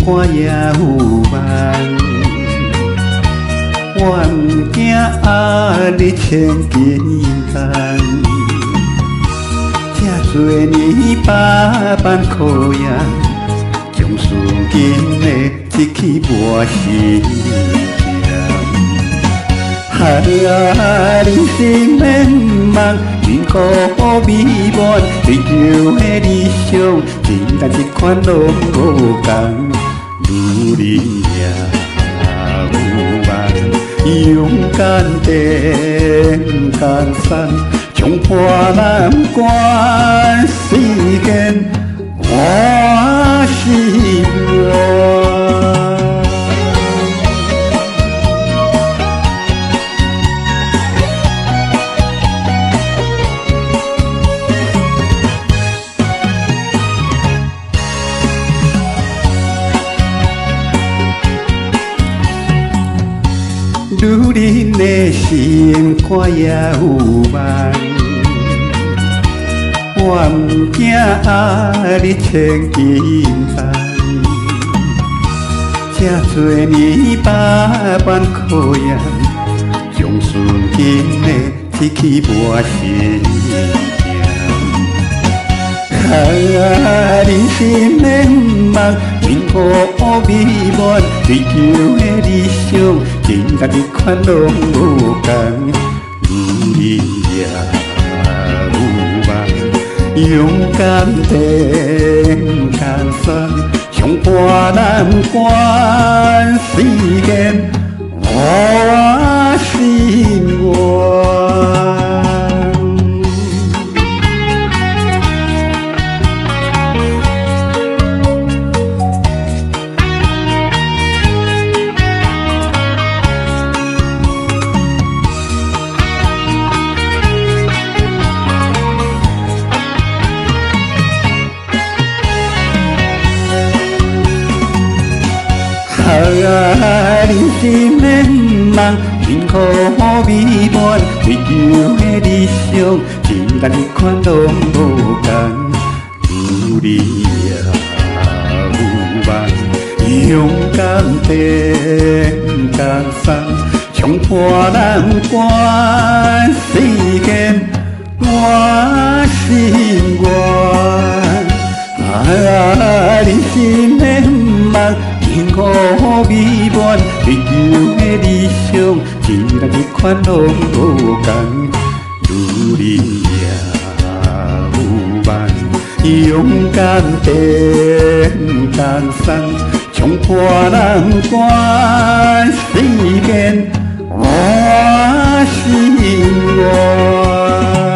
肝也有梦，我不惊压力千斤重。这多年百般考验，将输今的一起磨成人生免茫，辛苦美满，追求的理想，真但一款拢无同。愈你也有梦，勇敢顶江山，冲破难关，世间我是我。女人的心肝也有梦，我不惊压力千斤重。这多年百般考验，将顺境的一起磨成人生免茫，辛苦美满，追求的理想，真甲一款拢无同。愈你也有梦，勇敢顶江山，冲破难关，世间我是我。人生免茫，辛苦美满，追求的理想，真但一款拢无同。愈你也有梦，勇敢顶江山，冲破难关，世间我是我。人生免茫，辛苦美满，追求的理想，真但一款拢无同。愈你也有梦，勇敢顶江山，冲破难关，世间我是我。